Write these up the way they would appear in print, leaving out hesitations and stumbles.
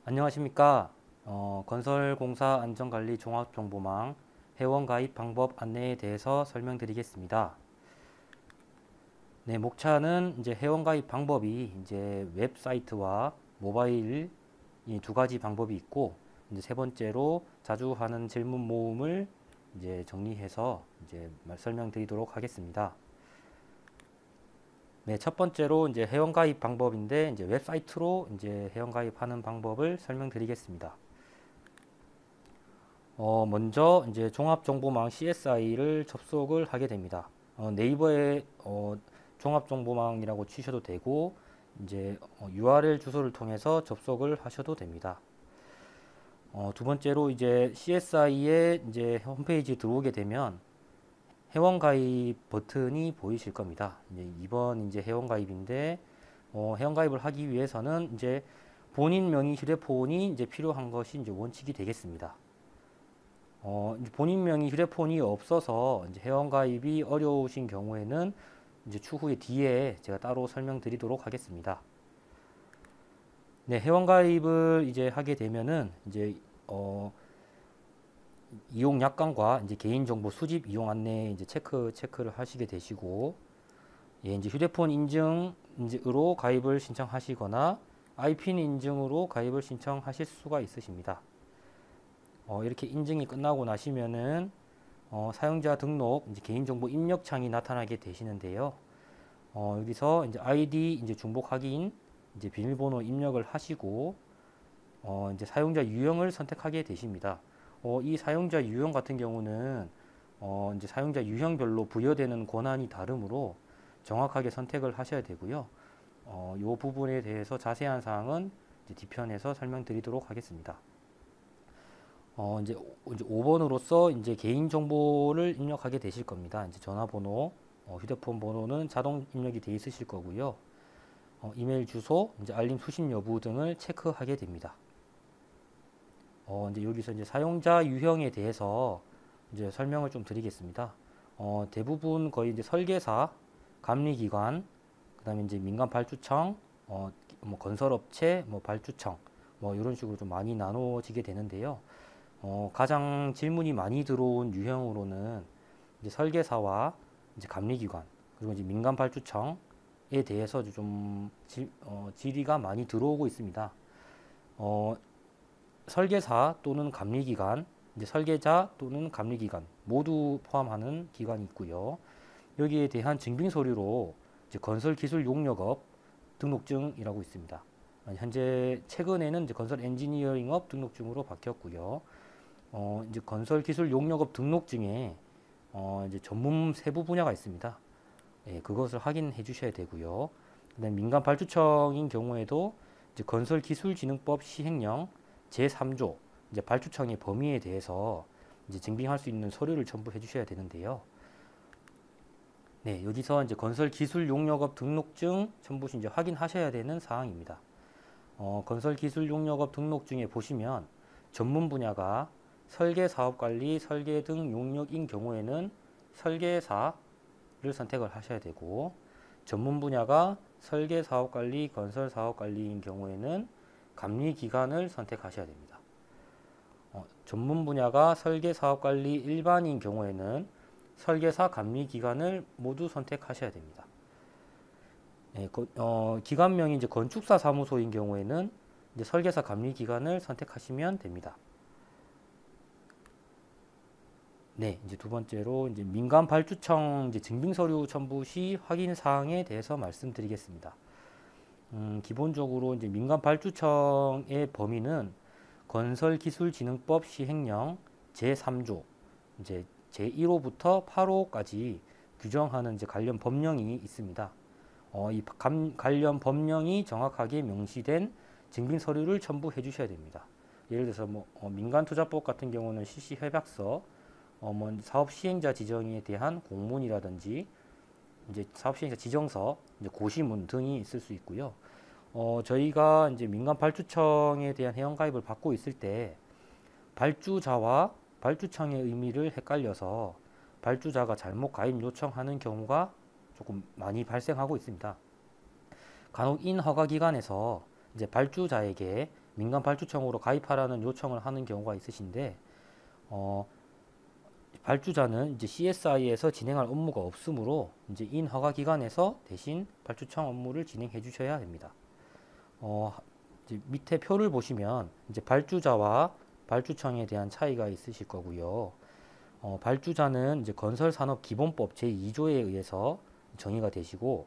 안녕하십니까. 건설공사 안전관리 종합정보망 회원 가입 방법 안내에 대해서 설명드리겠습니다. 네, 목차는 이제 회원 가입 방법이 이제 웹사이트와 모바일 이 두 가지 방법이 있고, 이제 세 번째로 자주 하는 질문 모음을 이제 정리해서 이제 설명드리도록 하겠습니다. 네, 첫 번째로 이제 회원 가입 방법인데, 이제 웹사이트로 이제 회원 가입하는 방법을 설명드리겠습니다. 먼저 이제 종합정보망 CSI를 접속을 하게 됩니다. 네이버에 종합정보망이라고 치셔도 되고, 이제 URL 주소를 통해서 접속을 하셔도 됩니다. 두 번째로 이제 CSI에 이제 홈페이지 들어오게 되면 회원 가입 버튼이 보이실 겁니다. 이제 이번 이제 회원 가입인데, 회원 가입을 하기 위해서는 이제 본인 명의 휴대폰이 이제 필요한 것이 이제 원칙이 되겠습니다. 이제 본인 명의 휴대폰이 없어서 이제 회원 가입이 어려우신 경우에는 이제 추후에 뒤에 제가 따로 설명드리도록 하겠습니다. 네, 회원 가입을 이제 하게 되면은 이제 이용 약관과 이제 개인정보 수집 이용 안내 이제 체크를 하시게 되시고, 예, 이제 휴대폰 인증으로 가입을 신청하시거나 IPN 인증으로 가입을 신청하실 수가 있으십니다. 이렇게 인증이 끝나고 나시면은 사용자 등록 이제 개인정보 입력 창이 나타나게 되시는데요. 여기서 이제 아이디 이제 중복 확인 이제 비밀번호 입력을 하시고 이제 사용자 유형을 선택하게 되십니다. 이 사용자 유형 같은 경우는 이제 사용자 유형별로 부여되는 권한이 다르므로 정확하게 선택을 하셔야 되고요. 이 부분에 대해서 자세한 사항은 이제 뒤편에서 설명드리도록 하겠습니다. 이제 5번으로서 이제 개인 정보를 입력하게 되실 겁니다. 이제 전화번호, 휴대폰 번호는 자동 입력이 되어 있으실 거고요. 이메일 주소, 이제 알림 수신 여부 등을 체크하게 됩니다. 이제 여기서 이제 사용자 유형에 대해서 이제 설명을 좀 드리겠습니다. 대부분 거의 이제 설계사, 감리기관, 그다음에 이제 민간 발주청, 뭐 건설업체, 뭐 발주청, 뭐 이런 식으로 좀 많이 나눠지게 되는데요. 가장 질문이 많이 들어온 유형으로는 이제 설계사와 이제 감리기관, 그리고 이제 민간 발주청에 대해서 좀 질의가 많이 들어오고 있습니다. 설계사 또는 감리기관, 이제 설계자 또는 감리기관 모두 포함하는 기관이 있고요. 여기에 대한 증빙 서류로 이제 건설기술용역업 등록증이라고 있습니다. 현재 최근에는 이제 건설 엔지니어링업 등록증으로 바뀌었고요. 이제 건설기술용역업 등록증에 이제 전문 세부 분야가 있습니다. 예, 그것을 확인해 주셔야 되고요. 그다음 민간 발주청인 경우에도 이제 건설기술진흥법 시행령 제3조 이제 발주청의 범위에 대해서 이제 증빙할 수 있는 서류를 첨부해 주셔야 되는데요. 네, 여기서 이제 건설기술용역업 등록증 첨부 시 이제 확인하셔야 되는 사항입니다. 건설기술용역업 등록증에 보시면 전문 분야가 설계사업관리, 설계 등 용역인 경우에는 설계사를 선택을 하셔야 되고, 전문 분야가 설계사업관리, 건설사업관리인 경우에는 감리기관을 선택하셔야 됩니다. 전문 분야가 설계사업관리 일반인 경우에는 설계사 감리기관을 모두 선택하셔야 됩니다. 예, 기관명이 이제 건축사 사무소인 경우에는 이제 설계사 감리기관을 선택하시면 됩니다. 네, 이제 두 번째로 이제 민간 발주청 이제 증빙 서류 첨부 시 확인 사항에 대해서 말씀드리겠습니다. 기본적으로 이제 민간 발주청의 범위는 건설기술진흥법 시행령 제3조 이제 제1호부터 8호까지 규정하는 이제 관련 법령이 있습니다. 이 관련 법령이 정확하게 명시된 증빙 서류를 첨부해 주셔야 됩니다. 예를 들어서 뭐 민간투자법 같은 경우는 실시협약서, 뭐 사업 시행자 지정에 대한 공문이라든지 이제 사업 시행자 지정서, 이제 고시문 등이 있을 수 있고요. 저희가 이제 민간 발주청에 대한 회원 가입을 받고 있을 때 발주자와 발주청의 의미를 헷갈려서 발주자가 잘못 가입 요청하는 경우가 조금 많이 발생하고 있습니다. 간혹 인허가기관에서 이제 발주자에게 민간 발주청으로 가입하라는 요청을 하는 경우가 있으신데 발주자는 이제 CSI에서 진행할 업무가 없으므로 이제 인허가기관에서 대신 발주청 업무를 진행해 주셔야 됩니다. 이제 밑에 표를 보시면 이제 발주자와 발주청에 대한 차이가 있으실 거고요. 발주자는 이제 건설산업기본법 제2조에 의해서 정의가 되시고,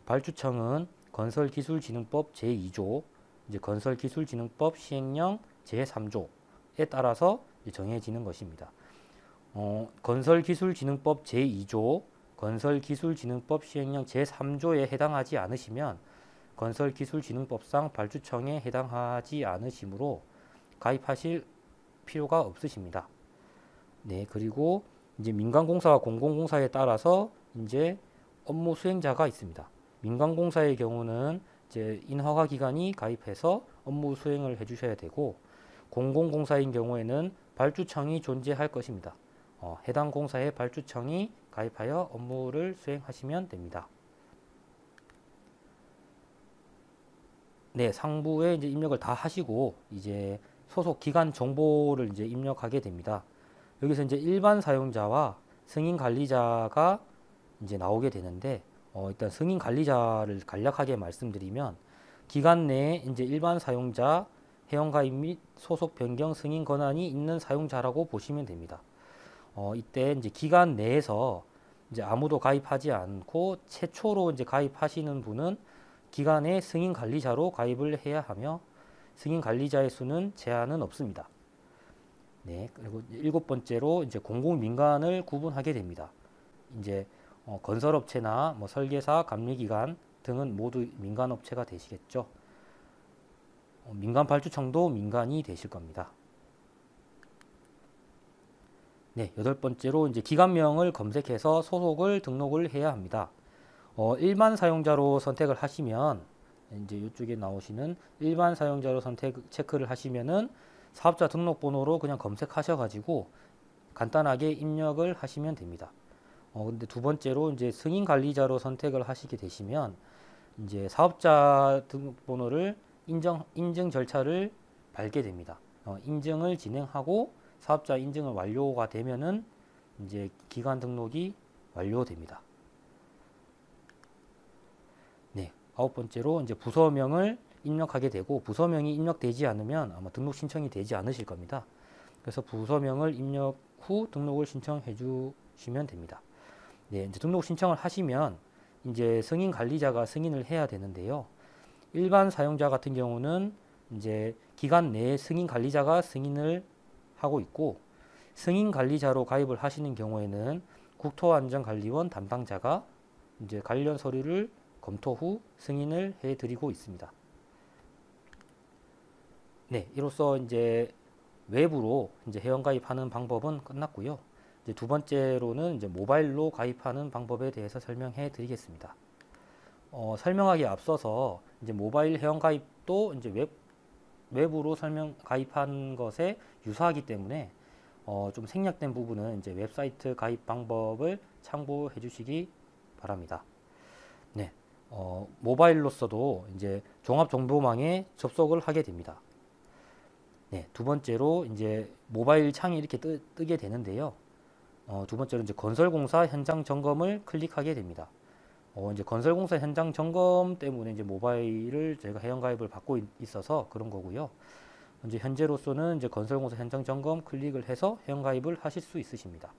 발주청은 건설기술진흥법 제2조, 이제 건설기술진흥법 시행령 제3조에 따라서 정해지는 것입니다. 건설기술진흥법 제2조, 건설기술진흥법 시행령 제3조에 해당하지 않으시면 건설기술진흥법상 발주청에 해당하지 않으시므로 가입하실 필요가 없으십니다. 네, 그리고 이제 민간공사와 공공공사에 따라서 이제 업무 수행자가 있습니다. 민간공사의 경우는 이제 인허가 기관이 가입해서 업무 수행을 해주셔야 되고, 공공공사인 경우에는 발주청이 존재할 것입니다. 해당 공사의 발주청이 가입하여 업무를 수행하시면 됩니다. 네, 상부에 이제 입력을 다 하시고 이제 소속 기관 정보를 이제 입력하게 됩니다. 여기서 이제 일반 사용자와 승인 관리자가 이제 나오게 되는데, 일단 승인 관리자를 간략하게 말씀드리면, 기관 내에 이제 일반 사용자, 회원가입 및 소속 변경 승인 권한이 있는 사용자라고 보시면 됩니다. 이때 이제 기관 내에서 이제 아무도 가입하지 않고 최초로 이제 가입하시는 분은 기관의 승인 관리자로 가입을 해야 하며, 승인 관리자의 수는 제한은 없습니다. 네, 그리고 7번째로 이제 공공 민간을 구분하게 됩니다. 이제 건설업체나 뭐 설계사, 감리기관 등은 모두 민간업체가 되시겠죠. 민간 발주청도 민간이 되실 겁니다. 네, 8번째로 이제 기관명을 검색해서 소속을 등록을 해야 합니다. 일반 사용자로 선택을 하시면 이제 이쪽에 나오시는 일반 사용자로 체크를 하시면은 사업자 등록번호로 그냥 검색하셔가지고 간단하게 입력을 하시면 됩니다. 근데 두 번째로 이제 승인 관리자로 선택을 하시게 되시면 이제 사업자 등록번호를 인증 절차를 밟게 됩니다. 인증을 진행하고 사업자 인증을 완료가 되면은 이제 기관 등록이 완료됩니다. 네, 9번째로 이제 부서명을 입력하게 되고, 부서명이 입력되지 않으면 아마 등록 신청이 되지 않으실 겁니다. 그래서 부서명을 입력 후 등록을 신청해 주시면 됩니다. 네, 이제 등록 신청을 하시면 이제 승인 관리자가 승인을 해야 되는데요. 일반 사용자 같은 경우는 이제 기관 내에 승인 관리자가 승인을 하고 있고, 승인 관리자로 가입을 하시는 경우에는 국토안전관리원 담당자가 이제 관련 서류를 검토 후 승인을 해 드리고 있습니다. 네, 이로써 이제 외부로 이제 회원 가입하는 방법은 끝났고요. 이제 두 번째로는 이제 모바일로 가입하는 방법에 대해서 설명해 드리겠습니다. 설명하기에 앞서서 이제 모바일 회원 가입도 이제 외부로 가입한 것에 유사하기 때문에 좀 생략된 부분은 이제 웹사이트 가입 방법을 참고해 주시기 바랍니다. 네, 모바일로서도 이제 종합정보망에 접속을 하게 됩니다. 네, 두 번째로 이제 모바일 창이 이렇게 뜨게 되는데요. 두 번째로 이제 건설공사 현장 점검을 클릭하게 됩니다. 이제 건설공사 현장 점검 때문에 이제 모바일을 저희가 회원가입을 받고 있어서 그런 거고요. 이제 현재로서는 이제 건설공사 현장 점검 클릭을 해서 회원가입을 하실 수 있으십니다.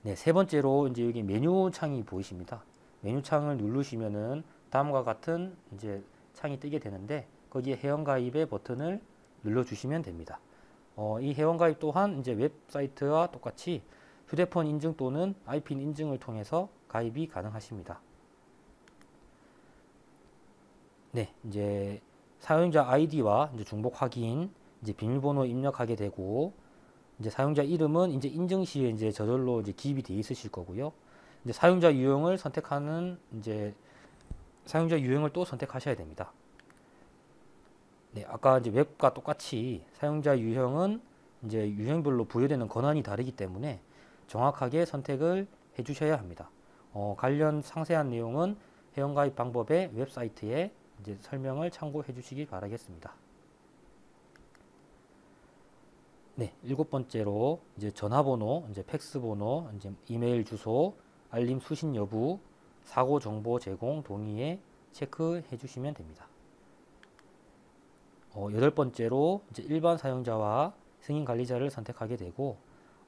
네, 세 번째로 이제 여기 메뉴 창이 보이십니다. 메뉴 창을 누르시면은 다음과 같은 이제 창이 뜨게 되는데, 거기에 회원가입의 버튼을 눌러주시면 됩니다. 이 회원가입 또한 이제 웹사이트와 똑같이 휴대폰 인증 또는 IP 인증을 통해서 가입이 가능하십니다. 네, 이제 사용자 아이디와 이제 중복 확인, 이제 비밀번호 입력하게 되고, 이제 사용자 이름은 이제 인증 시에 이제 저절로 이제 기입이 되어 있으실 거고요. 이제 사용자 유형을 선택하는 이제 사용자 유형을 또 선택하셔야 됩니다. 네, 아까 이제 웹과 똑같이 사용자 유형은 이제 유형별로 부여되는 권한이 다르기 때문에 정확하게 선택을 해 주셔야 합니다. 관련 상세한 내용은 회원가입 방법의 웹사이트에 이제 설명을 참고해 주시기 바라겠습니다. 네, 일곱 번째로 이제 전화번호, 이제 팩스 번호, 이제 이메일 주소, 알림 수신 여부, 사고 정보 제공 동의에 체크해 주시면 됩니다. 여덟 번째로 이제 일반 사용자와 승인 관리자를 선택하게 되고,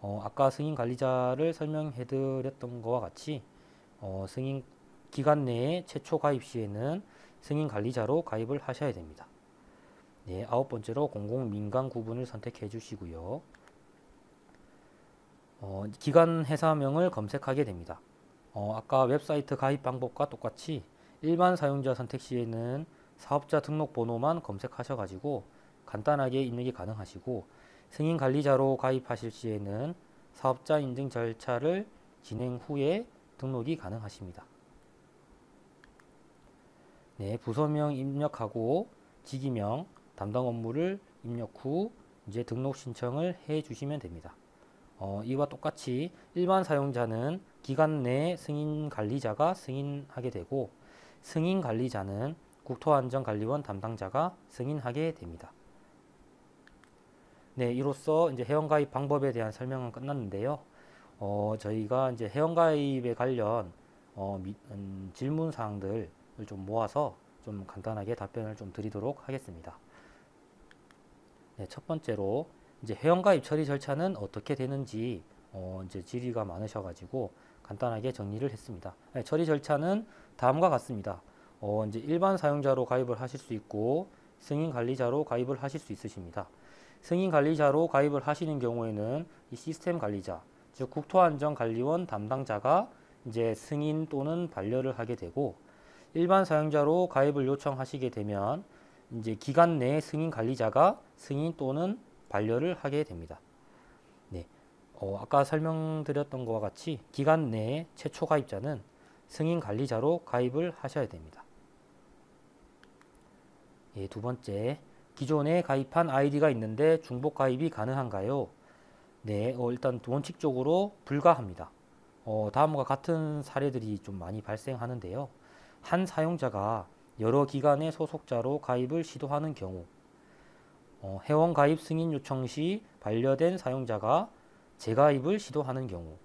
아까 승인 관리자를 설명해 드렸던 것과 같이 승인 기간 내에 최초 가입 시에는 승인 관리자로 가입을 하셔야 됩니다. 네, 아홉 번째로 공공 민간 구분을 선택해 주시고요. 기관 회사명을 검색하게 됩니다. 아까 웹사이트 가입 방법과 똑같이 일반 사용자 선택 시에는 사업자 등록번호만 검색하셔가지고 간단하게 입력이 가능하시고, 승인 관리자로 가입하실 시에는 사업자 인증 절차를 진행 후에 등록이 가능하십니다. 네, 부서명 입력하고 직위명, 담당 업무를 입력 후 이제 등록 신청을 해 주시면 됩니다. 이와 똑같이 일반 사용자는 기간 내 승인 관리자가 승인하게 되고, 승인 관리자는 국토안전관리원 담당자가 승인하게 됩니다. 네, 이로써 이제 회원가입 방법에 대한 설명은 끝났는데요. 저희가 이제 회원가입에 관련 질문 사항들을 좀 모아서 좀 간단하게 답변을 좀 드리도록 하겠습니다. 네, 첫 번째로 이제 회원가입 처리 절차는 어떻게 되는지 이제 질의가 많으셔가지고 간단하게 정리를 했습니다. 네, 처리 절차는 다음과 같습니다. 이제 일반 사용자로 가입을 하실 수 있고 승인 관리자로 가입을 하실 수 있으십니다. 승인 관리자로 가입을 하시는 경우에는 이 시스템 관리자, 즉 국토안전관리원 담당자가 이제 승인 또는 반려를 하게 되고, 일반 사용자로 가입을 요청하시게 되면 이제 기간 내에 승인 관리자가 승인 또는 반려를 하게 됩니다. 네, 아까 설명드렸던 것과 같이 기간 내에 최초 가입자는 승인 관리자로 가입을 하셔야 됩니다. 예, 두 번째, 기존에 가입한 아이디가 있는데 중복 가입이 가능한가요? 네, 일단 원칙적으로 불가합니다. 다음과 같은 사례들이 좀 많이 발생하는데요. 한 사용자가 여러 기관의 소속자로 가입을 시도하는 경우, 회원 가입 승인 요청 시 반려된 사용자가 재가입을 시도하는 경우,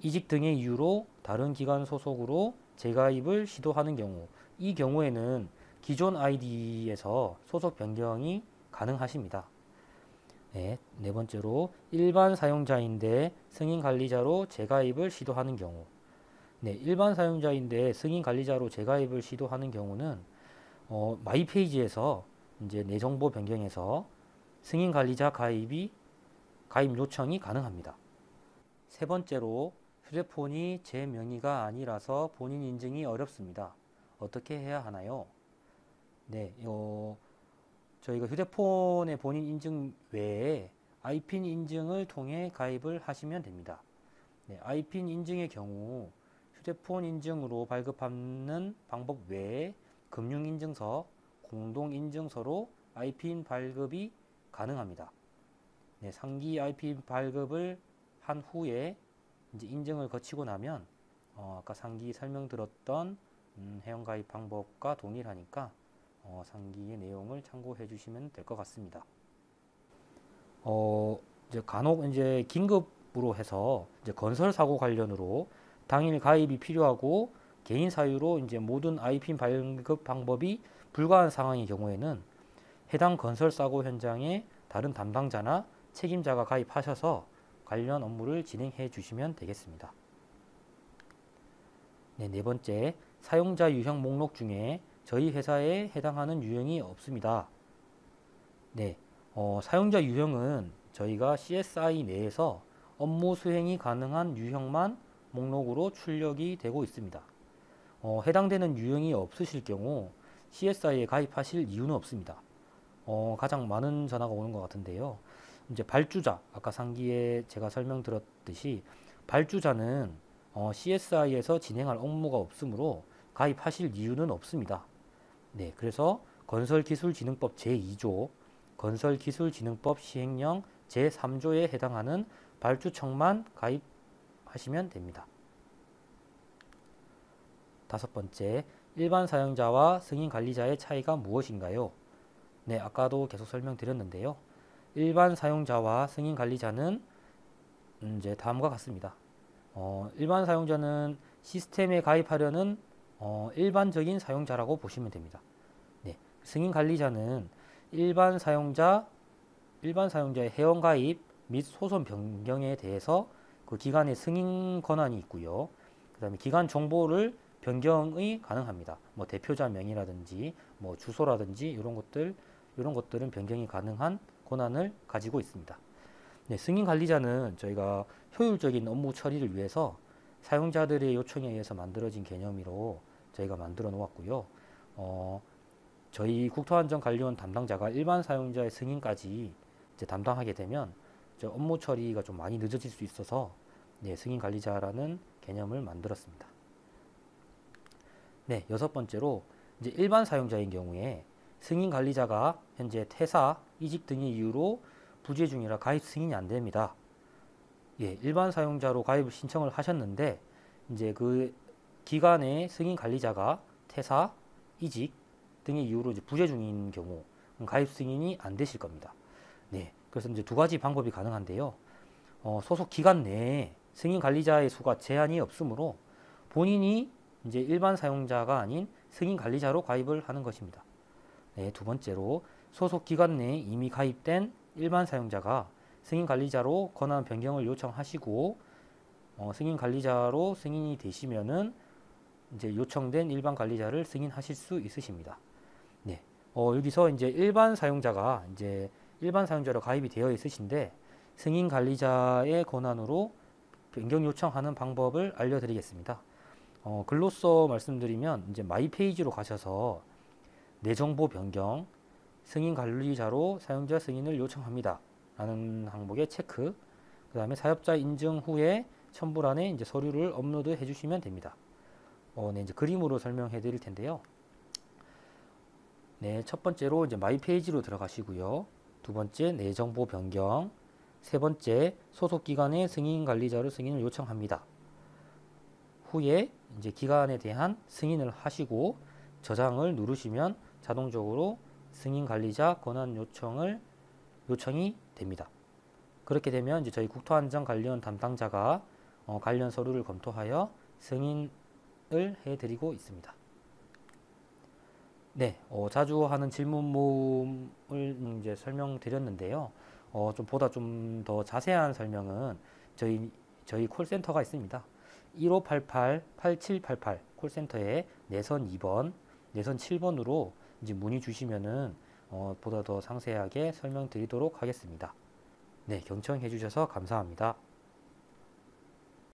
이직 등의 이유로 다른 기관 소속으로 재가입을 시도하는 경우, 이 경우에는 기존 아이디에서 소속 변경이 가능하십니다. 네, 네 번째로 일반 사용자인데 승인 관리자로 재가입을 시도하는 경우, 네, 일반 사용자인데 승인 관리자로 재가입을 시도하는 경우는 마이 페이지에서 이제 내 정보 변경해서 승인 관리자 가입 요청이 가능합니다. 세 번째로 휴대폰이 제 명의가 아니라서 본인 인증이 어렵습니다. 어떻게 해야 하나요? 네, 저희가 휴대폰의 본인 인증 외에 아이핀 인증을 통해 가입을 하시면 됩니다. 네, 아이핀 인증의 경우 휴대폰 인증으로 발급하는 방법 외에 금융인증서, 공동인증서로 아이핀 발급이 가능합니다. 네, 상기 아이핀 발급을 한 후에 이제 인증을 거치고 나면 아까 상기 설명드렸던 회원가입 방법과 동일하니까 상기의 내용을 참고해 주시면 될 것 같습니다. 이제 간혹 이제 긴급으로 해서 이제 건설 사고 관련으로 당일 가입이 필요하고 개인 사유로 이제 모든 아이핀 발급 방법이 불가한 상황의 경우에는 해당 건설 사고 현장에 다른 담당자나 책임자가 가입하셔서 관련 업무를 진행해 주시면 되겠습니다. 네, 네 번째, 사용자 유형 목록 중에 저희 회사에 해당하는 유형이 없습니다. 네, 사용자 유형은 저희가 CSI 내에서 업무 수행이 가능한 유형만 목록으로 출력이 되고 있습니다. 해당되는 유형이 없으실 경우 CSI에 가입하실 이유는 없습니다. 가장 많은 전화가 오는 것 같은데요. 이제 발주자, 아까 상기에 제가 설명드렸듯이 발주자는 CSI에서 진행할 업무가 없으므로 가입하실 이유는 없습니다. 네, 그래서 건설기술진흥법 제2조, 건설기술진흥법 시행령 제3조에 해당하는 발주청만 가입하시면 됩니다. 다섯 번째, 일반 사용자와 승인 관리자의 차이가 무엇인가요? 네, 아까도 계속 설명드렸는데요. 일반 사용자와 승인 관리자는 이제 다음과 같습니다. 일반 사용자는 시스템에 가입하려는 일반적인 사용자라고 보시면 됩니다. 네, 승인 관리자는 일반 사용자의 회원 가입 및 소송 변경에 대해서 그 기관의 승인 권한이 있고요. 그 다음에 기관 정보를 변경이 가능합니다. 뭐 대표자 명의라든지 뭐 주소라든지 이런 것들은 변경이 가능한 권한을 가지고 있습니다. 네, 승인 관리자는 저희가 효율적인 업무 처리를 위해서 사용자들의 요청에 의해서 만들어진 개념으로 저희가 만들어 놓았고요. 저희 국토안전관리원 담당자가 일반 사용자의 승인까지 이제 담당하게 되면 업무 처리가 좀 많이 늦어질 수 있어서 네, 승인 관리자라는 개념을 만들었습니다. 네, 여섯 번째로 이제 일반 사용자인 경우에 승인 관리자가 현재 퇴사, 이직 등의 이유로 부재 중이라 가입 승인이 안 됩니다. 예, 일반 사용자로 가입을 신청을 하셨는데 이제 그 기간에 승인 관리자가 퇴사, 이직 등의 이유로 이제 부재 중인 경우 가입 승인이 안 되실 겁니다. 네, 그래서 이제 두 가지 방법이 가능한데요. 소속 기간 내에 승인 관리자의 수가 제한이 없으므로 본인이 이제 일반 사용자가 아닌 승인 관리자로 가입을 하는 것입니다. 네, 두 번째로 소속 기간 내에 이미 가입된 일반 사용자가 승인 관리자로 권한 변경을 요청하시고 승인 관리자로 승인이 되시면은 이제 요청된 일반 관리자를 승인하실 수 있으십니다. 네, 여기서 이제 일반 사용자로 가입이 되어 있으신데 승인 관리자의 권한으로 변경 요청하는 방법을 알려드리겠습니다. 글로써 말씀드리면 이제 마이 페이지로 가셔서 내 정보 변경, 승인 관리자로 사용자 승인을 요청합니다. 라는 항목에 체크, 그 다음에 사업자 인증 후에 첨부란에 이제 서류를 업로드 해주시면 됩니다. 네, 이제 그림으로 설명해 드릴 텐데요. 네, 첫 번째로 이제 마이 페이지로 들어가시고요. 두 번째, 내 정보 변경. 세 번째, 소속 기관의 승인 관리자로 승인을 요청합니다. 후에 이제 기관에 대한 승인을 하시고 저장을 누르시면 자동적으로 승인 관리자 권한 요청이 됩니다. 그렇게 되면 이제 저희 국토안전관리원 담당자가 관련 서류를 검토하여 승인을 해드리고 있습니다. 네, 자주 하는 질문 모음을 이제 설명드렸는데요. 보다 좀 더 자세한 설명은 저희 콜센터가 있습니다. 1588-8788 콜센터에 내선 2번, 내선 7번으로 이제 문의 주시면은 보다 더 상세하게 설명드리도록 하겠습니다. 네, 경청해 주셔서 감사합니다.